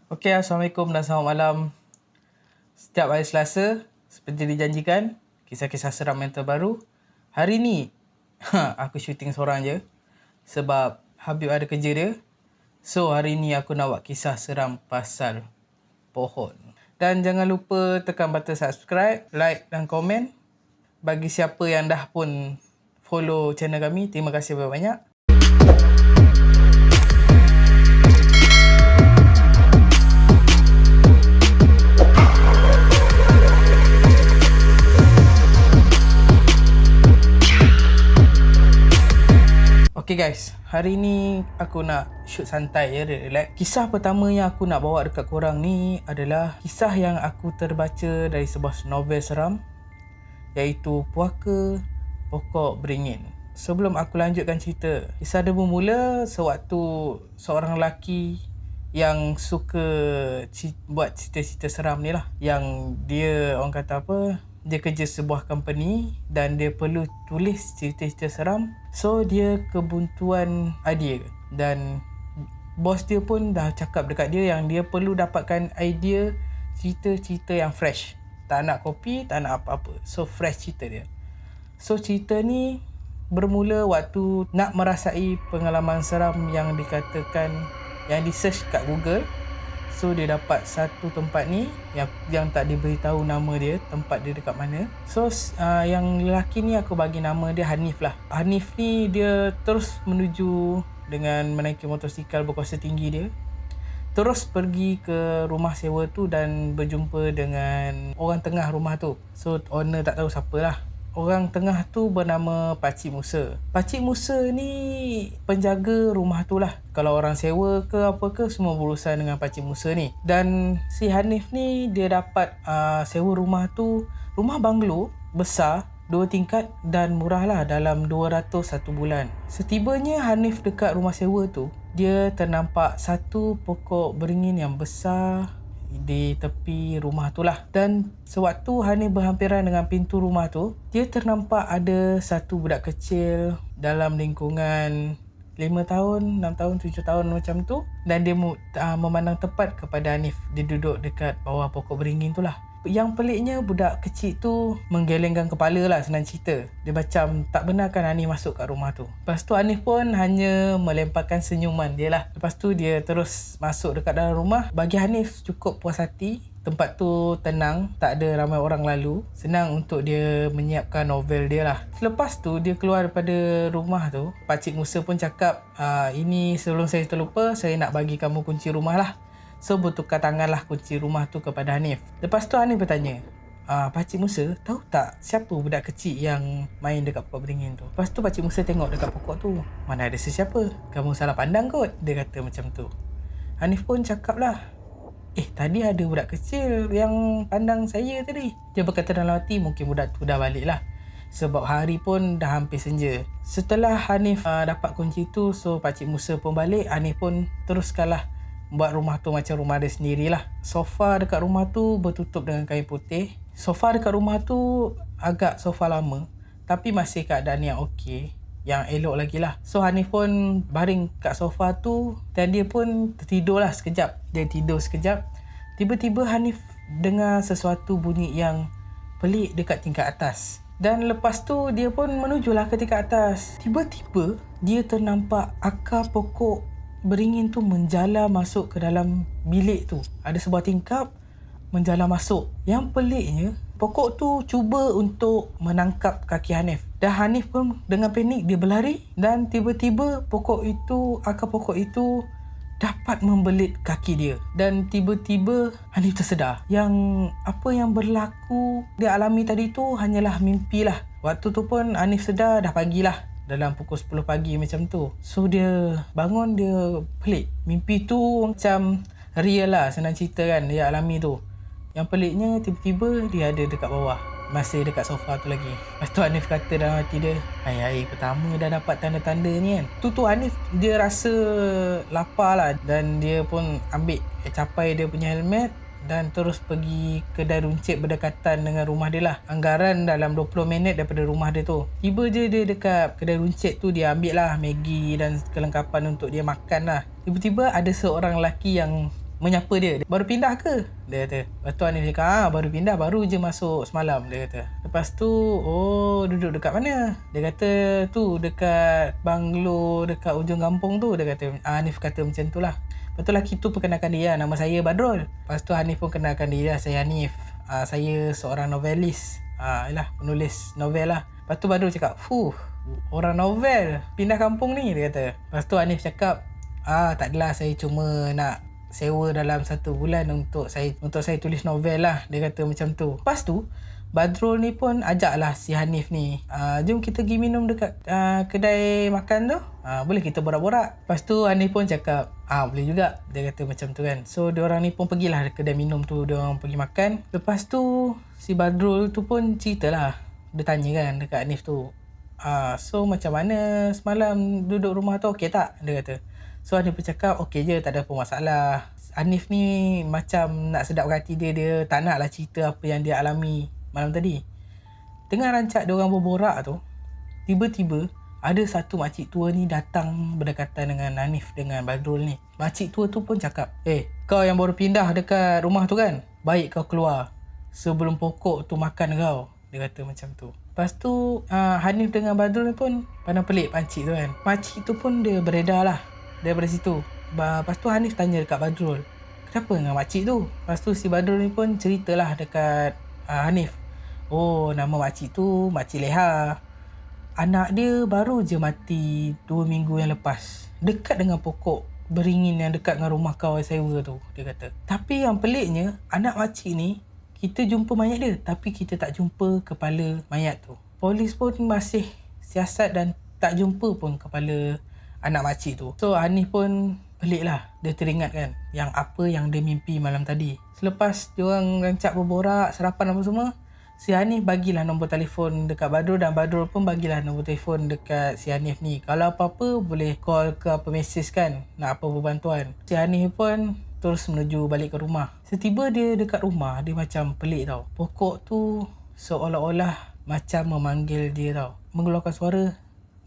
Okey, Assalamualaikum dan selamat malam. Setiap hari Selasa, seperti dijanjikan, kisah-kisah seram yang terbaru. Hari ni, aku syuting seorang je. Sebab Habib ada kerja dia. So, hari ni aku nak buat kisah seram pasal pohon. Dan jangan lupa tekan button subscribe, like dan komen. Bagi siapa yang dah pun follow channel kami, terima kasih banyak-banyak. Okay guys, hari ni aku nak shoot santai je, relax. Kisah pertama yang aku nak bawa dekat korang ni adalah kisah yang aku terbaca dari sebuah novel seram, iaitu Puaka Pokok Beringin. Sebelum aku lanjutkan cerita, kisah dia bermula sewaktu seorang lelaki yang suka buat cerita-cerita seram ni lah. Yang dia, orang kata apa, dia kerja sebuah company dan dia perlu tulis cerita-cerita seram. So dia kebuntuan idea dan bos dia pun dah cakap dekat dia yang dia perlu dapatkan idea cerita-cerita yang fresh. Tak nak copy, tak nak apa-apa. So fresh cerita dia. So cerita ni bermula waktu nak merasai pengalaman seram yang dikatakan, yang di search kat Google. So dia dapat satu tempat ni yang tak diberitahu nama dia, tempat dia dekat mana. So yang lelaki ni aku bagi nama dia Hanif lah. Hanif ni dia terus menuju dengan menaiki motosikal berkuasa tinggi dia. Terus pergi ke rumah sewa tu dan berjumpa dengan orang tengah rumah tu. So owner tak tahu siapalah. Orang tengah tu bernama Pakcik Musa. Pakcik Musa ni penjaga rumah tu lah. Kalau orang sewa ke apa ke, semua berurusan dengan Pakcik Musa ni. Dan si Hanif ni dia dapat sewa rumah tu. Rumah banglo besar, 2 tingkat dan murah lah, dalam 200 satu bulan. Setibanya Hanif dekat rumah sewa tu, dia ternampak satu pokok beringin yang besar di tepi rumah tu lah. Dan sewaktu Hanif berhampiran dengan pintu rumah tu, dia ternampak ada satu budak kecil dalam lingkungan 5 tahun, 6 tahun, 7 tahun macam tu. Dan dia memandang tepat kepada Hanif. Dia duduk dekat bawah pokok beringin tu lah. Yang peliknya, budak kecil tu menggelengkan kepala lah, senang cerita. Dia macam tak benarkan Hanif masuk kat rumah tu. Lepas tu Hanif pun hanya melemparkan senyuman dia lah. Lepas tu dia terus masuk dekat dalam rumah. Bagi Hanif cukup puas hati. Tempat tu tenang, tak ada ramai orang lalu. Senang untuk dia menyiapkan novel dia lah. Selepas tu dia keluar daripada rumah tu, Pakcik Musa pun cakap, ini sebelum saya terlupa, saya nak bagi kamu kunci rumah lah. So bertukar tanganlah kunci rumah tu kepada Hanif. Lepas tu Hanif bertanya, Pakcik Musa, tahu tak siapa budak kecil yang main dekat pokok beringin tu? Lepas tu Pakcik Musa tengok dekat pokok tu, mana ada sesiapa. Kamu salah pandang kot, dia kata macam tu. Hanif pun cakap lah, tadi ada budak kecil yang pandang saya tadi. Dia berkata dalam hati, mungkin budak tu dah balik lah, sebab hari pun dah hampir senja. Setelah Hanif dapat kunci tu, so Pakcik Musa pun balik. Hanif pun teruskanlah buat rumah tu macam rumah dia sendirilah. Sofa dekat rumah tu bertutup dengan kain putih. Sofa dekat rumah tu agak sofa lama, tapi masih keadaan yang okey, yang elok lagi lah. So Hanif pun baring kat sofa tu dan dia pun tertidur lah sekejap. Dia tidur sekejap. Tiba-tiba Hanif dengar sesuatu bunyi yang pelik dekat tingkat atas. Dan lepas tu dia pun menujulah ke tingkat atas. Tiba-tiba dia ternampak akar pokok beringin tu menjala masuk ke dalam bilik tu. Ada sebuah tingkap menjala masuk. Yang peliknya, pokok tu cuba untuk menangkap kaki Hanif. Dan Hanif pun dengan panik dia berlari dan tiba-tiba akar pokok itu dapat membelit kaki dia. Dan tiba-tiba Hanif tersedar yang apa yang berlaku dia alami tadi tu hanyalah mimpi lah. Waktu tu pun Hanif sedar dah pagilah, dalam pukul 10 pagi macam tu. So dia bangun, dia pelik. Mimpi tu macam real lah, senang cerita kan, dia alami tu. Yang peliknya, tiba-tiba dia ada dekat bawah, masih dekat sofa tu lagi. Lepas tu Hanif kata dalam hati dia, hari pertama dah dapat tanda-tanda ni kan. Tu Hanif dia rasa lapar lah. Dan dia pun capai dia punya helmet dan terus pergi kedai runcit berdekatan dengan rumah dia lah. Anggaran dalam 20 minit daripada rumah dia tu. Tiba je dia dekat kedai runcit tu, dia ambil lah Maggi dan kelengkapan untuk dia makan lah. Tiba-tiba ada seorang lelaki yang menyapa dia. Baru pindah ke? Dia kata. Lepas tu Hanif cakap, baru pindah, baru je masuk semalam, dia kata. Lepas tu, oh duduk dekat mana? Dia kata tu dekat banglo dekat ujung kampung tu, dia kata. Hanif kata macam tu lah. Lepas tu lelaki tu perkenalkan dia, nama saya Badrul. Lepas tu Hanif pun kenalkan dia, saya Hanif. Saya seorang novelis. Yalah, penulis novel lah. Lepas tu Badrul cakap, orang novel pindah kampung ni, dia kata. Lepas tu Hanif cakap, tak adalah, saya cuma nak sewa dalam 1 bulan untuk saya tulis novel lah, dia kata macam tu. Lepas tu Badrul ni pun ajak lah si Hanif ni, jom kita pergi minum dekat kedai makan tu, boleh kita borak-borak. Lepas tu Hanif pun cakap, boleh juga, dia kata macam tu kan. So diorang ni pun pergilah kedai minum tu, diorang pergi makan. Lepas tu si Badrul tu pun cerita lah, dia tanya kan dekat Hanif tu, so macam mana semalam duduk rumah tu, okey tak, dia kata. So Hanif pun cakap okey je, tak ada apa masalah. Hanif ni macam nak sedapkan hati dia, dia tak nak lah cerita apa yang dia alami malam tadi. Tengah rancak diorang berborak tu, tiba-tiba ada satu makcik tua ni datang berdekatan dengan Hanif dengan Badrul ni. Makcik tua tu pun cakap, kau yang baru pindah dekat rumah tu kan, baik kau keluar sebelum pokok tu makan kau, dia kata macam tu. Lepas tu Hanif dengan Badrul ni pun pandang pelik makcik tu kan. Makcik tu pun dia beredar lah daripada situ. Lepas tu Hanif tanya dekat Badrul, kenapa dengan makcik tu? Lepas tu si Badrul ni pun ceritalah dekat Hanif, nama makcik tu Makcik Leha. Anak dia baru je mati 2 minggu yang lepas, dekat dengan pokok beringin yang dekat dengan rumah kau yang sewa tu, dia kata. Tapi yang peliknya, anak makcik ni kita jumpa mayat dia, tapi kita tak jumpa kepala mayat tu. Polis pun masih siasat dan tak jumpa pun kepala anak makcik tu. So Hanif pun pelik lah, dia teringat kan yang apa yang dia mimpi malam tadi. Selepas diorang rancak berborak, sarapan apa semua, si Hanif bagilah nombor telefon dekat Badrul, dan Badrul pun bagilah nombor telefon dekat si Hanif ni. Kalau apa-apa boleh call ke apa message kan, nak apa bantuan. Si Hanif pun terus menuju balik ke rumah. Setiba dia dekat rumah, dia macam pelik tau. Pokok tu seolah-olah macam memanggil dia tau, mengeluarkan suara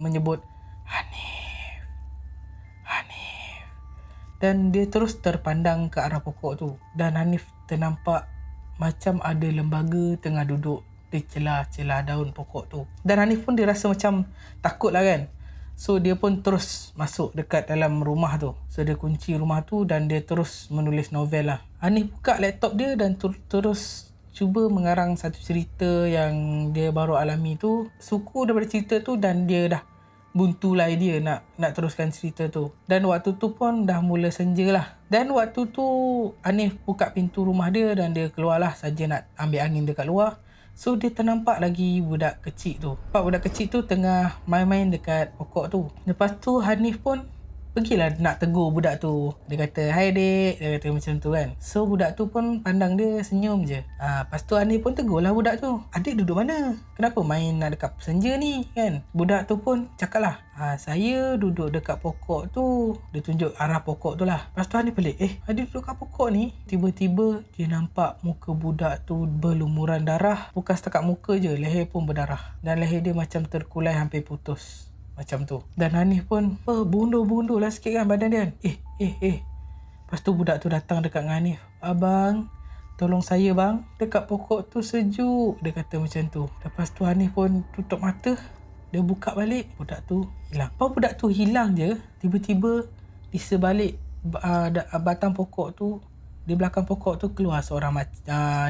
menyebut Hanif. Dan dia terus terpandang ke arah pokok tu, dan Hanif ternampak macam ada lembaga tengah duduk di celah-celah daun pokok tu. Dan Hanif pun dia rasa macam takut lah kan. So dia pun terus masuk dekat dalam rumah tu. So dia kunci rumah tu dan dia terus menulis novel lah. Hanif buka laptop dia dan terus cuba mengarang satu cerita yang dia baru alami tu. Suku daripada cerita tu dan dia dah buntu lah idea nak teruskan cerita tu. Dan waktu tu pun dah mula senja lah. Dan waktu tu Hanif buka pintu rumah dia dan dia keluar lah saja nak ambil angin dekat luar. So dia ternampak lagi budak kecil tu. Budak kecil tu tengah main-main dekat pokok tu. Lepas tu Hanif pun pergilah nak tegur budak tu. Dia kata, hai dek, dia kata macam tu kan. So budak tu pun pandang dia, senyum je. Lepas tu Hanif pun tegurlah budak tu, adik duduk mana? Kenapa main nak dekat senja ni kan? Budak tu pun cakap lah, saya duduk dekat pokok tu. Dia tunjuk arah pokok tu lah. Lepas tu Hanif pelik, adik duduk kat pokok ni? Tiba-tiba dia nampak muka budak tu berlumuran darah. Bukan setakat muka je, leher pun berdarah. Dan leher dia macam terkulai hampir putus macam tu. Dan Hanif pun bundur-bundur lah sikit kan badan dia kan. Lepas tu budak tu datang dekat dengan Hanif, abang tolong saya bang, dekat pokok tu sejuk, dia kata macam tu. Lepas tu Hanif pun tutup mata, dia buka balik, budak tu hilang. Lepas budak tu hilang je, tiba-tiba di sebalik batang pokok tu, di belakang pokok tu keluar seorang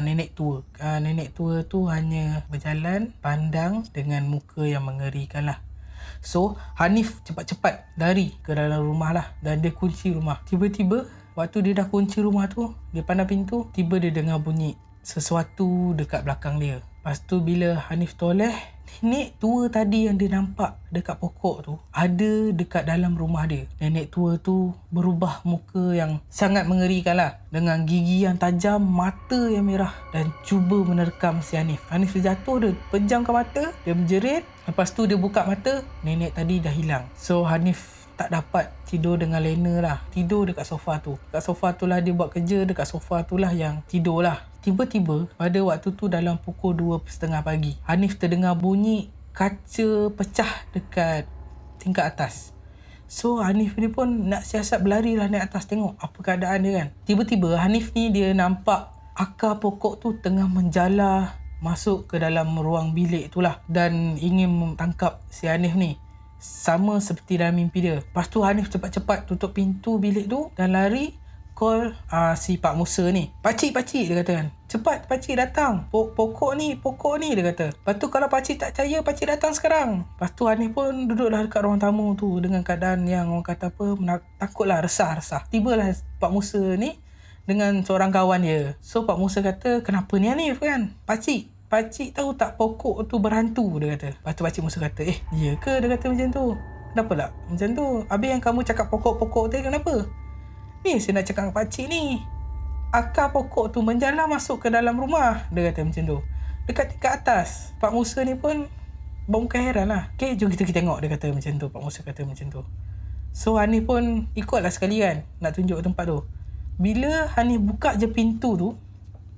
nenek tua. Nenek tua tu hanya berjalan pandang dengan muka yang mengerikan lah. So Hanif cepat-cepat lari ke dalam rumah lah dan dia kunci rumah. Tiba-tiba waktu dia dah kunci rumah tu, dia pandang pintu, tiba dia dengar bunyi sesuatu dekat belakang dia. Lepas tu bila Hanif toleh, nenek tua tadi yang dia nampak dekat pokok tu ada dekat dalam rumah dia. Nenek tua tu berubah muka yang sangat mengerikan lah, dengan gigi yang tajam, mata yang merah, dan cuba menerkam si Hanif. Hanif terjatuh, dia pejamkan mata, dia menjerit. Lepas tu dia buka mata, nenek tadi dah hilang. So Hanif tak dapat tidur dengan lena lah, tidur dekat sofa tu. Dekat sofa tu lah dia buat kerja, dekat sofa tu lah yang tidur lah. Tiba-tiba pada waktu tu dalam pukul 2.30 pagi, Hanif terdengar bunyi kaca pecah dekat tingkat atas. So Hanif ni pun nak siasat berlari lah naik atas tengok apa keadaan dia kan. Tiba-tiba Hanif ni dia nampak akar pokok tu tengah menjalar masuk ke dalam ruang bilik tu lah dan ingin tangkap si Hanif ni. Sama seperti dalam mimpi dia. Lepas tu Hanif cepat-cepat tutup pintu bilik tu dan lari call si Pak Musa ni. Pakcik dia kata kan. Cepat pakcik datang. Pokok ni dia kata. Lepas tu kalau pakcik tak percaya, pakcik datang sekarang. Lepas tu Hanif pun duduklah dekat ruang tamu tu dengan keadaan yang orang kata apa, takutlah, resah. Tibalah Pak Musa ni dengan seorang kawan dia. So Pak Musa kata, kenapa ni Hanif kan? Pakcik tahu tak pokok tu berhantu, dia kata. Lepas tu pakcik Musa kata, iya ke? Dia kata macam tu. Kenapa tak macam tu? Habis yang kamu cakap pokok-pokok tu kenapa? Ni saya nak cakap dengan pakcik ni. Akar pokok tu menjalar masuk ke dalam rumah, dia kata macam tu. Dekat tingkat atas. Pak Musa ni pun bukan heran lah. Okay, jom kita tengok, dia kata macam tu. Pak Musa kata macam tu. So Hanif pun ikutlah sekali kan, nak tunjuk tempat tu. Bila Hanif buka je pintu tu,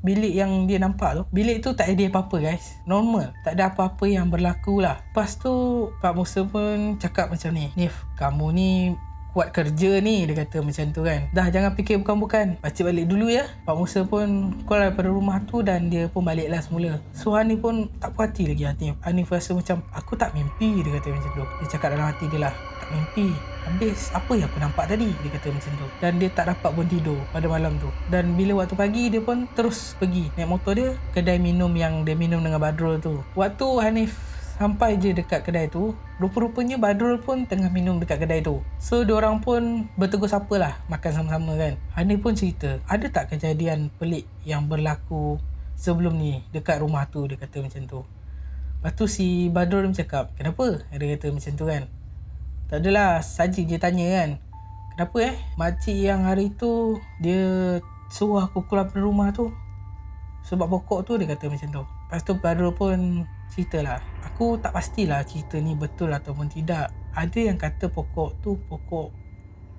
bilik yang dia nampak tu, bilik tu tak ada apa-apa guys. Normal, tak ada apa-apa yang berlaku lah. Lepas tu Pak Musa pun cakap macam ni, Nif, kamu ni kuat kerja ni, dia kata macam tu kan. Dah jangan fikir bukan-bukan, pakcik balik dulu ya. Pak Musa pun keluar daripada rumah tu dan dia pun baliklah semula. So Hanif pun tak puas hati lagi. Hanif rasa macam, aku tak mimpi, dia kata macam tu. Dia cakap dalam hati dia lah, tak mimpi. Habis apa yang aku nampak tadi, dia kata macam tu. Dan dia tak dapat pun tidur pada malam tu. Dan bila waktu pagi, dia pun terus pergi naik motor dia kedai minum yang dia minum dengan Badrul tu. Waktu Hanif sampai je dekat kedai tu, rupa-rupanya Badrul pun tengah minum dekat kedai tu. So diorang pun bertegur sapa lah, makan sama-sama kan. Hanif pun cerita, ada tak kejadian pelik yang berlaku sebelum ni dekat rumah tu, dia kata macam tu. Lepas tu si Badrul cakap, kenapa? Dia kata macam tu kan. Tak adalah, saja je tanya kan. Kenapa makcik yang hari tu dia suruh aku keluar dari rumah tu sebab pokok tu, dia kata macam tu. Lepas tu Badrul pun ceritalah, aku tak pastilah cerita ni betul ataupun tidak. Ada yang kata pokok tu pokok,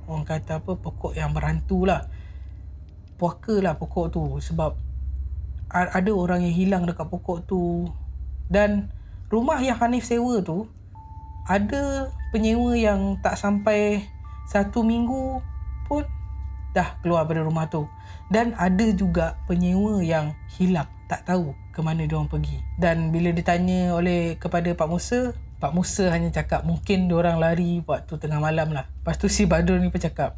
orang kata apa, pokok yang berhantu lah, puaka lah pokok tu. Sebab ada orang yang hilang dekat pokok tu. Dan rumah yang Hanif sewa tu, ada penyewa yang tak sampai 1 minggu pun dah keluar dari rumah tu. Dan ada juga penyewa yang hilang, tak tahu ke mana diorang pergi. Dan bila ditanya kepada Pak Musa hanya cakap mungkin diorang lari waktu tengah malam lah. Lepas tu si Badrul ni pun cakap,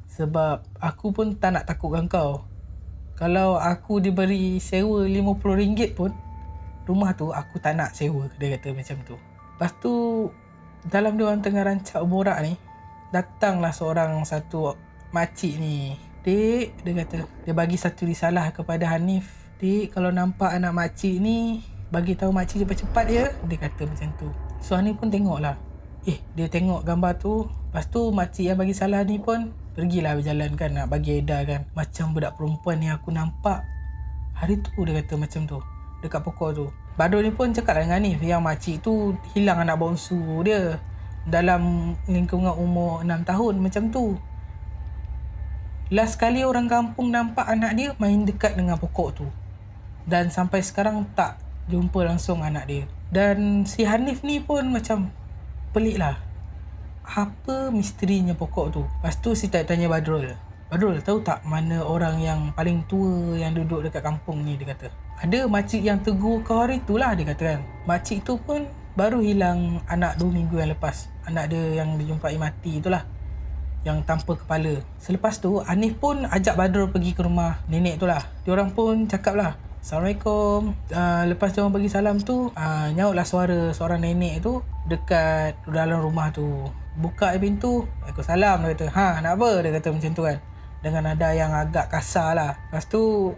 sebab aku pun tak nak takutkan kau. Kalau aku diberi sewa RM50 pun, rumah tu aku tak nak sewa, dia kata macam tu. Lepas tu dalam diorang tengah rancak borak ni, datanglah satu makcik ni. Dek, dia kata, dia bagi satu risalah kepada Hanif. Dek, kalau nampak anak makcik ni, bagi tahu makcik cepat-cepat ya, dia kata macam tu. So Hanif pun tengok lah. Dia tengok gambar tu. Lepas tu makcik yang bagi salah ni pun pergilah berjalan kan, nak bagi edar kan. Macam budak perempuan yang aku nampak hari tu, dia kata macam tu, dekat pokok tu. Badrul ni pun cakap dengan Hanif yang makcik tu hilang anak bongsu dia dalam lingkungan umur 6 tahun macam tu. Last kali orang kampung nampak anak dia main dekat dengan pokok tu. Dan sampai sekarang tak jumpa langsung anak dia. Dan si Hanif ni pun macam pelik lah, apa misterinya pokok tu. Lepas tu si tanya Badrul, tahu tak mana orang yang paling tua yang duduk dekat kampung ni, dia kata. Ada makcik yang tegur kau hari tu lah, dia kata kan. Makcik tu pun baru hilang anak 2 minggu yang lepas. Anak dia yang dijumpai mati itulah, yang tanpa kepala. Selepas tu Hanif pun ajak Badrul pergi ke rumah nenek tu lah. Diorang pun cakap lah, Assalamualaikum. Lepas diorang bagi salam tu, nyautlah suara nenek tu dekat dalam rumah tu. Buka pintu, Waalaikumsalam, dia kata. Nak apa? Dia kata macam tu kan, dengan nada yang agak kasar lah. Lepas tu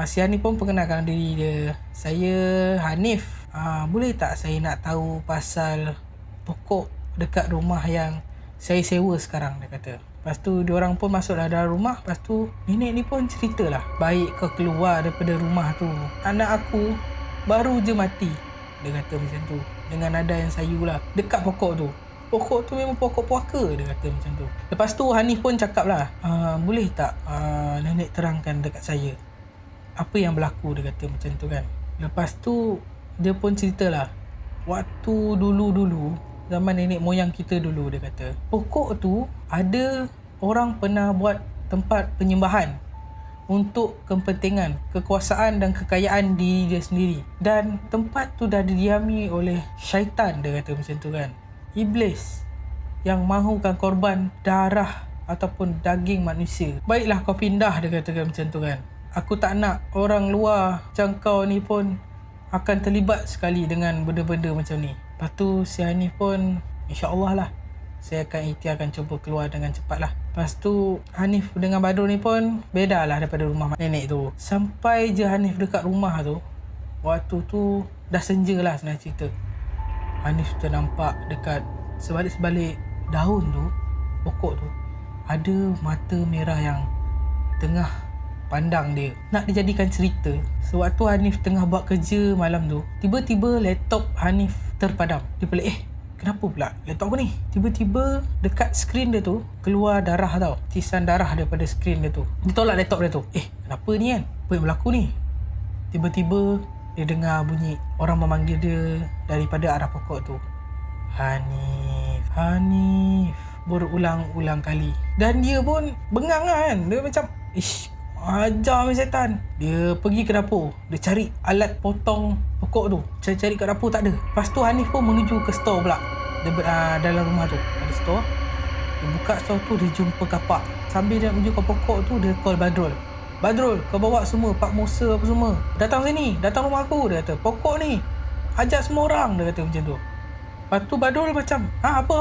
si Hanif pun perkenalkan diri dia. Saya Hanif, boleh tak saya nak tahu pasal pokok dekat rumah yang saya sewa sekarang, dia kata. Lepas tu diorang pun masuklah dalam rumah. Lepas tu nenek ni pun ceritalah, baik kau keluar daripada rumah tu, anak aku baru je mati, dia kata macam tu, dengan nada yang sayu lah, dekat pokok tu. Pokok tu memang pokok puaka, dia kata macam tu. Lepas tu Hanif pun cakap lah, boleh tak nenek terangkan dekat saya apa yang berlaku, dia kata macam tu kan. Lepas tu dia pun ceritalah, waktu dulu-dulu zaman nenek moyang kita dulu, dia kata. Pokok tu ada orang pernah buat tempat penyembahan untuk kepentingan, kekuasaan dan kekayaan diri dia sendiri. Dan tempat tu dah didiami oleh syaitan, dia kata macam tu kan. Iblis yang mahukan korban darah ataupun daging manusia. Baiklah kau pindah, dia katakan macam tu kan. Aku tak nak orang luar macam kau ni pun akan terlibat sekali dengan benda-benda macam ni. Lepas tu si Hanif pun, insyaAllah lah, saya akan ikhtiarkan cuba keluar dengan cepat lah. Lepas tu Hanif dengan Badrul ni pun beda lah daripada rumah nenek tu. Sampai je Hanif dekat rumah tu, waktu tu dah senja lah senang cerita. Hanif ternampak dekat sebalik-sebalik daun tu, pokok tu, ada mata merah yang tengah pandang dia. Nak dijadikan cerita, sewaktu Hanif tengah buat kerja malam tu, tiba-tiba laptop Hanif terpadam. Dia pelik, kenapa pula laptop aku ni? Tiba-tiba dekat skrin dia tu keluar darah tau. Tisan darah daripada skrin dia tu. Dia tolak laptop dia tu. Kenapa ni kan? Apa yang berlaku ni? Tiba-tiba dia dengar bunyi orang memanggil dia daripada arah pokok tu. Hanif, Hanif, berulang-ulang kali. Dan dia pun bengang kan. Dia macam, ajar ni setan. Dia pergi ke dapur. Dia cari alat potong pokok tu. Cari-cari kat dapur tak ada. Lepas tu Hanif pun menuju ke store pula. Dia dalam rumah tu ada store. Dia buka store tu, dia jumpa kapak. Sambil dia menuju ke pokok tu, dia call Badrul. Badrul, kau bawa semua Pak Musa apa semua, datang sini, datang rumah aku. Dia kata, pokok ni ajak semua orang. Dia kata macam tu. Lepas tu Badrul macam, apa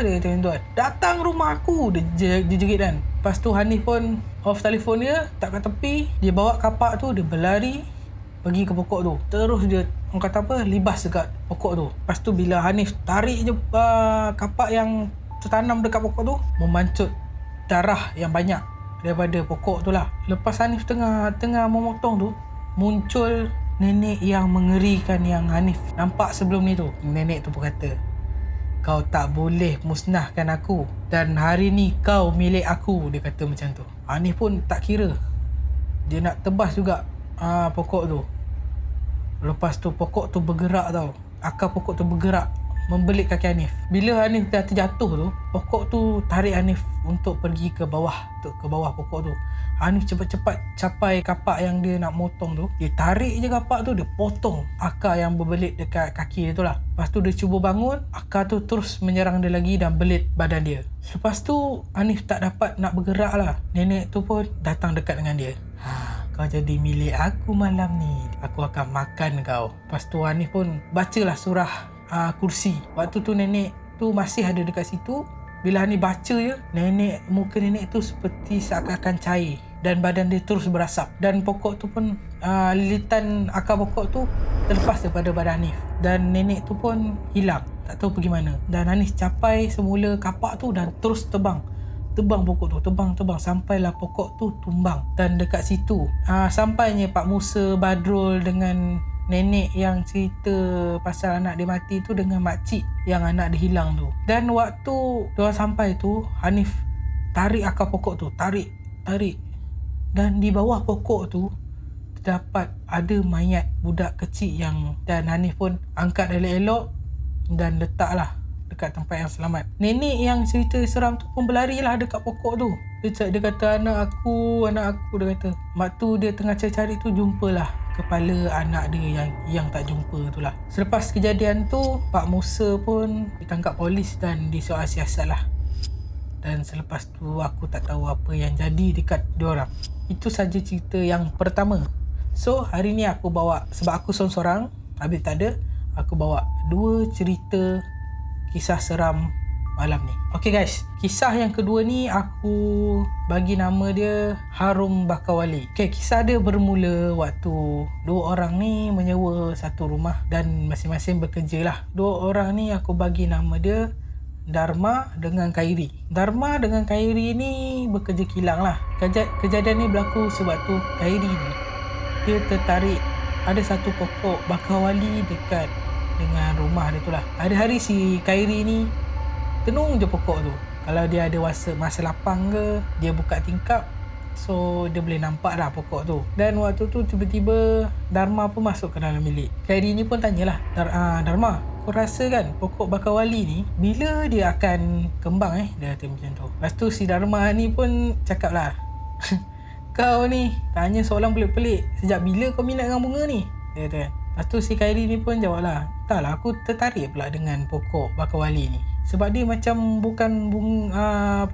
dia kata macam tu kan. Datang rumah aku. Dia jerit kan. Lepas tu Hanif pun off telefon dia, tak kat tepi. Dia bawa kapak tu, dia berlari pergi ke pokok tu. Terus dia, orang kata apa, libas dekat pokok tu. Lepas tu bila Hanif tarik je kapak yang tertanam dekat pokok tu, memancut darah yang banyak daripada pokok tu lah. Lepas Hanif tengah memotong tu, muncul nenek yang mengerikan yang Hanif nampak sebelum ni tu. Nenek tu pun kata, kau tak boleh musnahkan aku, dan hari ni kau milik aku. Dia kata macam tu. Hanif pun tak kira, dia nak tebas juga pokok tu. Lepas tu pokok tu bergerak tau. Akar pokok tu bergerak membelit kaki Hanif. Bila Hanif dah terjatuh tu, pokok tu tarik Hanif untuk pergi ke bawah, pokok tu. Hanif cepat-cepat capai kapak yang dia nak motong tu. Dia tarik je kapak tu, dia potong akar yang berbelit dekat kaki dia tu lah. Lepas tu dia cuba bangun, akar tu terus menyerang dia lagi dan belit badan dia. Lepas tu Hanif tak dapat nak bergerak lah. Nenek tu pun datang dekat dengan dia. Kau jadi milik aku malam ni, aku akan makan kau. Lepas tu Hanif pun bacalah surah kursi. Waktu tu nenek tu masih ada dekat situ. Bila Hanif baca je, muka nenek tu seperti seakan-akan cair dan badan dia terus berasap. Dan pokok tu pun, lilitan akar pokok tu terlepas daripada badan Hanif. Dan nenek tu pun hilang, tak tahu pergi mana. Dan Hanif capai semula kapak tu dan terus tebang pokok tu, tebang sampailah pokok tu tumbang. Dan dekat situ sampainya Pak Musa, Badrul dengan nenek yang cerita pasal anak dia mati tu dengan makcik yang anak dia hilang tu. Dan waktu diorang sampai tu, Hanif tarik akar pokok tu, tarik. Dan di bawah pokok tu terdapat ada mayat budak kecil dan Hanif pun angkat elok-elok dan letaklah dekat tempat yang selamat. Nenek yang cerita seram tu pun berlarilah dekat pokok tu. Dia kata, anak aku, dia kata. Waktu dia tengah cari-cari tu, jumpalah kepala anak dia yang tak jumpa tu lah. Selepas kejadian tu, Pak Musa pun ditangkap polis dan disoal siasat lah. Dan selepas tu aku tak tahu apa yang jadi dekat diorang. Itu saja cerita yang pertama. So hari ni aku bawa, sebab aku sorang-sorang, Habib tak ada, aku bawa 2 cerita kisah seram malam ni. Okay guys, kisah yang kedua ni aku bagi nama dia Harum Bakawali. Okay, kisah dia bermula waktu 2 orang ni menyewa satu rumah dan masing-masing bekerja lah. 2 orang ni aku bagi nama dia Dharma dengan Khairi. Dharma dengan Khairi ni bekerja kilang lah. Kejadian ni berlaku sewaktu Khairi ni, dia tertarik ada satu pokok bakawali dekat dengan rumah dia tu lah. Hari-hari si Khairi ni tenung je pokok tu. Kalau dia ada masa lapang ke, dia buka tingkap, So dia boleh nampak dah pokok tu. Dan waktu tu tiba-tiba Dharma pun masuk ke dalam bilik. Kairi ni pun tanyalah, Dharma, kau rasa kan pokok bakawali ni bila dia akan kembang Dia kata macam tu. Lepas tu si Dharma ni pun cakap lah, kau ni tanya soalan pelik-pelik, sejak bila kau minat dengan bunga ni? Dia kata kan. Lepas tu si Kairi ni pun jawab lah, tak lah, aku tertarik pula dengan pokok bakawali ni. Sebab dia macam bukan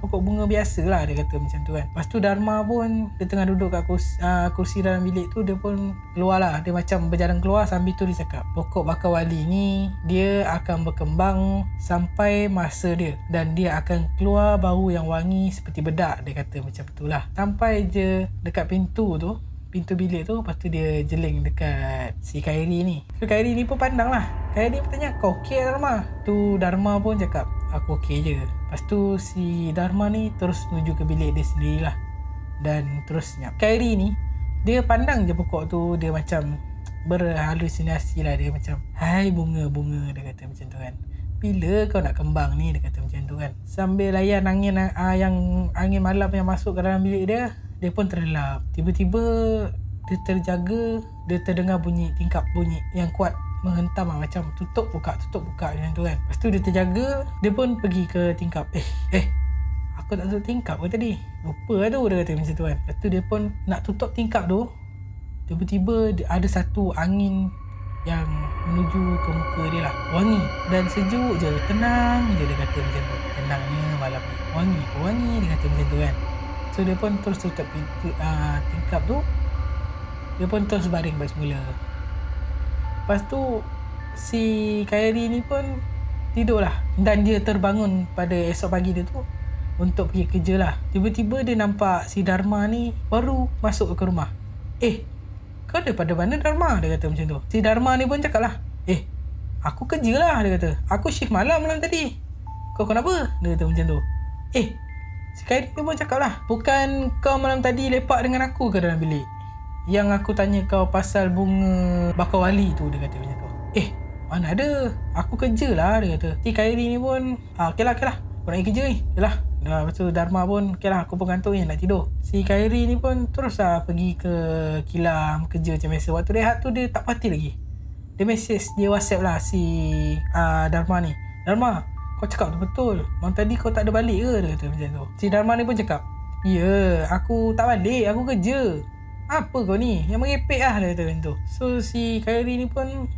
pokok bunga biasa lah, dia kata macam tu kan. Lepas tu Dharma pun, dia tengah duduk kat kursi dalam bilik tu, dia pun keluar lah. Dia macam berjalan keluar sambil tu dia cakap, pokok bakawali ni dia akan berkembang sampai masa dia. Dan dia akan keluar bau yang wangi seperti bedak, dia kata macam tu lah. Sampai je dekat pintu bilik tu, lepas tu dia jeling dekat si Kairi ni. So Kairi ni pun pandang lah. Kairi pun tanya, kau okey Dharma? Tu Dharma pun cakap, aku okey je. Lepas tu si Dharma ni terus menuju ke bilik dia sendirilah. Dan terus senyap. Kairi ni, dia pandang je pokok tu, dia macam berhalusinasi lah. Dia macam, hai bunga-bunga, dia kata macam tu kan. Bila kau nak kembang ni, dia kata macam tu kan. Sambil layan angin malam yang masuk ke dalam bilik dia pun terlelap. Tiba-tiba dia terjaga, dia terdengar tingkap bunyi yang kuat menghentam lah, macam tutup buka macam tu kan. Lepas tu dia terjaga, dia pun pergi ke tingkap. Aku tak tutup tingkap ke tadi? Lupa lah tu, dia kata macam tu kan. Lepas tu dia pun nak tutup tingkap tu, tiba-tiba ada satu angin yang menuju ke muka dia lah. Wangi dan sejuk je, tenang je, dia kata macam tu. Tenangnya malam ni, wangi, dia kata macam tu kan. So dia pun terus tutup tingkap tu. Dia pun terus baring balik semula. Lepas tu si Kairi ni pun tidur lah. Dan dia terbangun pada esok pagi dia tu untuk pergi kerja lah. Tiba-tiba dia nampak si Dharma ni baru masuk ke rumah. Kau daripada mana Dharma? Dia kata macam tu. Si Dharma ni pun cakap lah, aku kerja lah, dia kata. Aku shift malam tadi. Kau kenapa? Dia kata macam tu. Si Kairi ni pun cakap lah, bukan kau malam tadi lepak dengan aku ke dalam bilik? Yang aku tanya kau pasal bunga bakawali tu, dia kata macam tu. Mana ada, aku kerja lah, dia kata. Si Kairi ni pun, okey lah, aku nak pergi kerja ni. Yalah. Lepas tu Dharma pun, okey lah, aku pun gantung ni, nak tidur. Si Kairi ni pun terus lah pergi ke kilang kerja macam biasa. Waktu rehat tu dia tak pati lagi. Dia message, dia WhatsApp lah si Dharma ni. Dharma, kau cakap tu betul. Malam tadi kau tak ada balik ke? Dia kata macam tu. Si Dharma ni pun cakap, ya, aku tak balik, aku kerja. Apa kau ni? Yang merepek lah, dia kata macam tu. So si Kairi ni pun,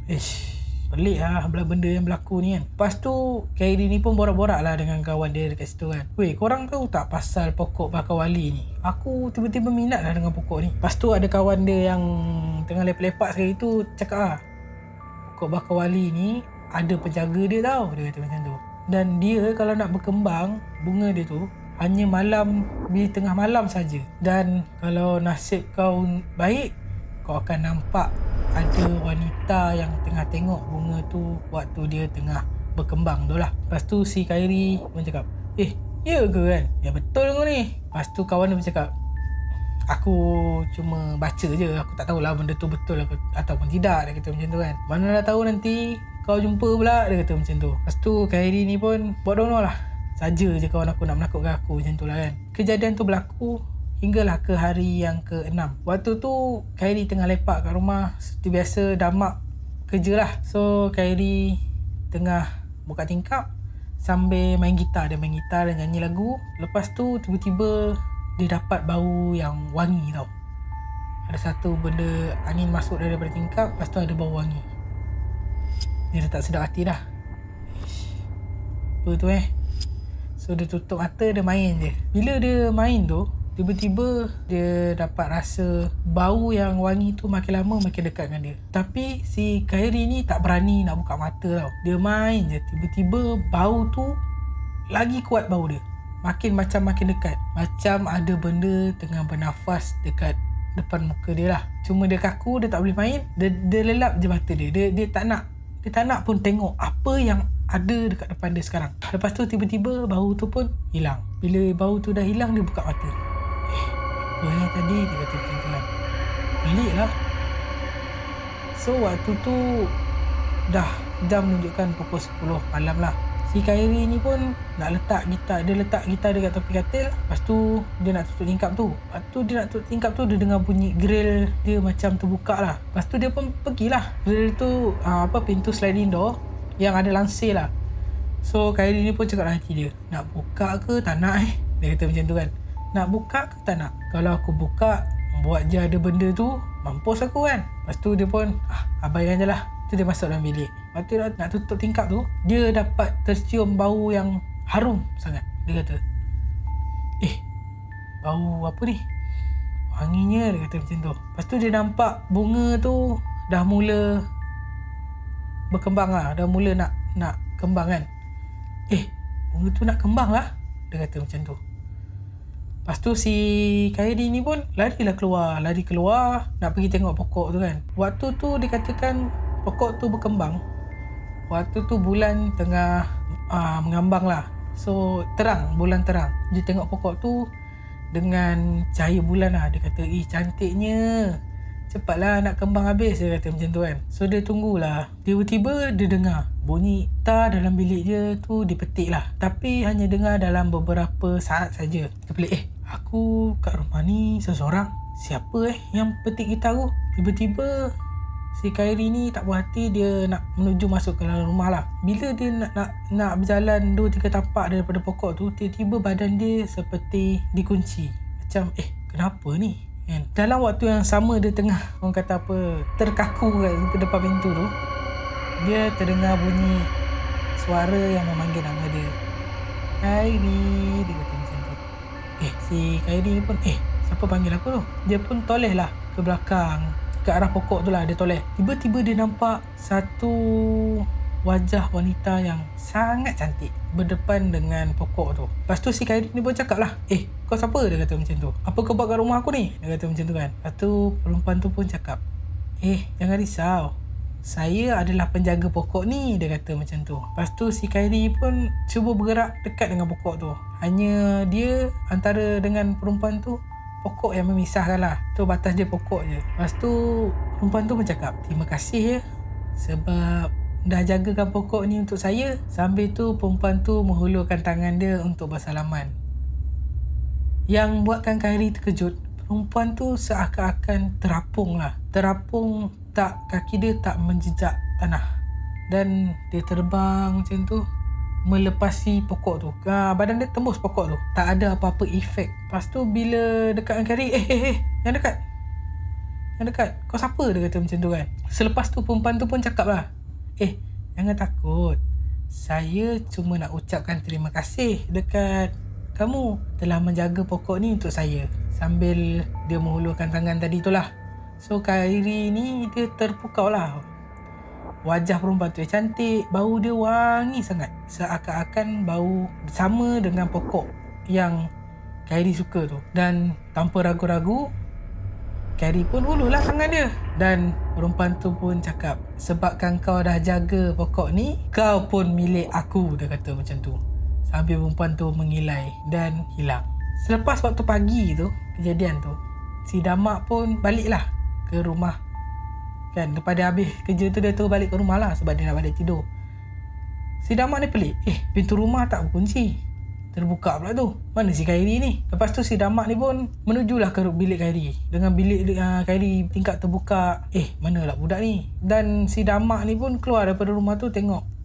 pelik lah benda yang berlaku ni kan. Lepas tu Kairi ni pun borak-borak lah dengan kawan dia dekat situ kan. Weh, korang tahu tak pasal pokok bakawali ni? Aku tiba-tiba minat lah dengan pokok ni. Lepas tu ada kawan dia yang tengah lepak-lepak sekali tu cakap lah, pokok bakawali ni ada penjaga dia tau, dia kata macam tu. Dan dia kalau nak berkembang, bunga dia tu hanya di tengah malam saja. Dan kalau nasib kau baik, kau akan nampak ada wanita yang tengah tengok bunga tu waktu dia tengah berkembang tu lah. Lepas tu si Kairi pun cakap, ya ke kan? Ya betul kau ni. Lepas tu kawan dia pun cakap, aku cuma baca je, aku tak tahulah benda tu betul ataupun tidak, dia kata macam tu kan. Mana dah tahu nanti kau jumpa pula, dia kata macam tu. Lepas tu Kairi ni pun buat dono lah, saja je kawan aku nak menakutkan aku, macam tu lah kan. Kejadian tu berlaku hinggalah ke hari yang ke-6. Waktu tu Kairi tengah lepak kat rumah seperti biasa, damak kerja lah. So Kairi tengah buka tingkap sambil main gitar. Dia main gitar dan nyanyi lagu. Lepas tu tiba-tiba dia dapat bau yang wangi tau. Ada satu benda angin masuk daripada tingkap, lepas tu ada bau wangi. Dia dah tak sedap hati dah. Apa tu So dia tutup mata, dia main je. Bila dia main tu, tiba-tiba dia dapat rasa bau yang wangi tu makin lama makin dekat dengan dia. Tapi si Kairi ni tak berani nak buka mata tau. Dia main je. Tiba-tiba bau tu lagi kuat bau dia. Makin dekat. Macam ada benda tengah bernafas dekat depan muka dia lah. Cuma dia kaku, dia tak boleh main. Dia lelap je mata dia. Dia tak nak pun tengok apa yang ada dekat depan dia sekarang. Lepas tu tiba-tiba bau tu pun hilang. Bila bau tu dah hilang, dia buka mata. Apa yang tadi? Dia kata macam tu kan. Pelik lah. So waktu tu dah jam menunjukkan pukul 10 malam lah. Si Si Khairi ni pun nak letak gitar. Dia letak gitar dekat tepi katil. Lepas tu dia nak tutup tingkap tu. Lepas tu dia nak tutup tingkap tu, dia dengar bunyi grill dia macam terbuka lah. Lepas tu dia pun pergilah. Grill tu pintu sliding door yang ada lansir lah. So Khairi ni pun cakap dalam hati dia, nak buka ke tak nak Dia kata macam tu kan. Nak buka ke tak nak? Kalau aku buka, buat je ada benda tu, mampus aku kan. Lepas tu dia pun abaikan je lah. Tu dia masuk dalam bilik. Lepas tu nak tutup tingkap tu, dia dapat tercium bau yang harum sangat. Dia kata, bau apa ni? Wanginya, dia kata macam tu. Lepas tu dia nampak bunga tu dah mula berkembang lah. Dah mula nak kembang kan. Bunga tu nak kembang lah, dia kata macam tu. Lepas tu si Khairi ni pun lari keluar nak pergi tengok pokok tu kan. Waktu tu dikatakan pokok tu berkembang. Waktu tu bulan tengah mengambang lah. So bulan terang. Dia tengok pokok tu dengan cahaya bulan lah. Dia kata, cantiknya, cepatlah nak kembang habis, dia kata macam tu kan. So dia tunggulah. Tiba-tiba dia dengar bunyi gitar dalam bilik dia tu dipetik lah. Tapi hanya dengar dalam beberapa saat saja. Dia pelik, aku kat rumah ni seseorang. Siapa yang petik gitar tu? Tiba-tiba si Khairi ni tak puas hati, dia nak menuju masuk ke dalam rumah lah. Bila dia nak berjalan 2-3 tapak daripada pokok tu, tiba-tiba badan dia seperti dikunci. Macam kenapa ni? Dalam waktu yang sama dia tengah terkaku ke depan pintu tu, dia terdengar bunyi suara yang memanggil nama dia. Khairi, dia kata macam tu. Si Khairi ni pun siapa panggil aku tu? Dia pun toleh lah ke belakang, ke arah pokok tu lah dia toleh. Tiba-tiba dia nampak satu wajah wanita yang sangat cantik berdepan dengan pokok tu. Lepas tu si Khairi ni pun cakap lah, kau siapa? Dia kata macam tu. Apa kau buat kat rumah aku ni? Dia kata macam tu kan. Lepas tu perempuan tu pun cakap, jangan risau, saya adalah penjaga pokok ni, dia kata macam tu. Lepas tu si Khairi pun cuba bergerak dekat dengan pokok tu. Hanya dia antara dengan perempuan tu pokok yang memisahkan lah. Tu batas dia pokok je. Lepas tu perempuan tu pun cakap, terima kasih ya sebab dah jagakan pokok ni untuk saya. Sambil tu perempuan tu menghulurkan tangan dia untuk bersalaman. Yang buatkan Khairi terkejut, perempuan tu seakan-akan terapung lah. Terapung, kaki dia tak menjejak tanah. Dan dia terbang macam tu melepasi pokok tu. Badan dia tembus pokok tu. Tak ada apa-apa efek. Lepas tu bila dekat dengan Khairi, yang dekat, kau siapa? Dia kata macam tu kan. Selepas tu perempuan tu pun cakap lah, jangan takut, saya cuma nak ucapkan terima kasih dekat kamu telah menjaga pokok ni untuk saya. Sambil dia menghulurkan tangan tadi tu lah. So Khairi ni dia terpukau lah. Wajah perempuan tu cantik, bau dia wangi sangat, seakan-akan bau sama dengan pokok yang Khairi suka tu. Dan tanpa ragu-ragu, Khairi pun hulurlah tangan dia. Dan perempuan tu pun cakap, sebabkan kau dah jaga pokok ni, kau pun milik aku, dia kata macam tu. Sambil perempuan tu mengilai dan hilang. Selepas waktu pagi tu, kejadian tu, si Damak pun baliklah ke rumah. Kan, lepas dia habis kerja tu, dia terus balik ke rumah lah sebab dia nak balik tidur. Si Damak ni pelik, pintu rumah tak berkunci, terbuka pula tu. Mana si Khairi ni? Lepas tu si Damak ni pun menujulah ke bilik Khairi. Dengan bilik Khairi tingkap terbuka. Manalah budak ni? Dan si Damak ni pun keluar daripada rumah tu tengok.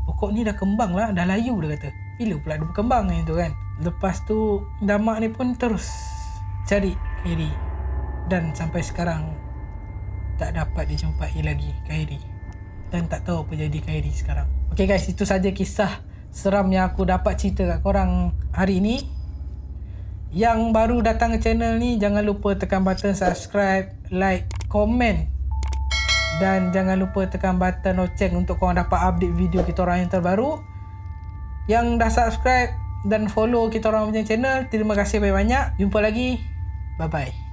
Pokok ni dah kembang lah, dah layu, dia kata. Bila pula dia berkembang macam tu kan? Lepas tu Damak ni pun terus cari Khairi. Dan sampai sekarang tak dapat dijumpai lagi Khairi. Dan tak tahu apa jadi Khairi sekarang. Okay guys, itu saja kisah seram yang aku dapat cerita kat korang hari ni. Yang baru datang ke channel ni, jangan lupa tekan button subscribe, like, komen. Dan jangan lupa tekan button loceng untuk korang dapat update video kita orang yang terbaru. Yang dah subscribe dan follow kita orang punya channel, terima kasih banyak-banyak. Jumpa lagi. Bye-bye.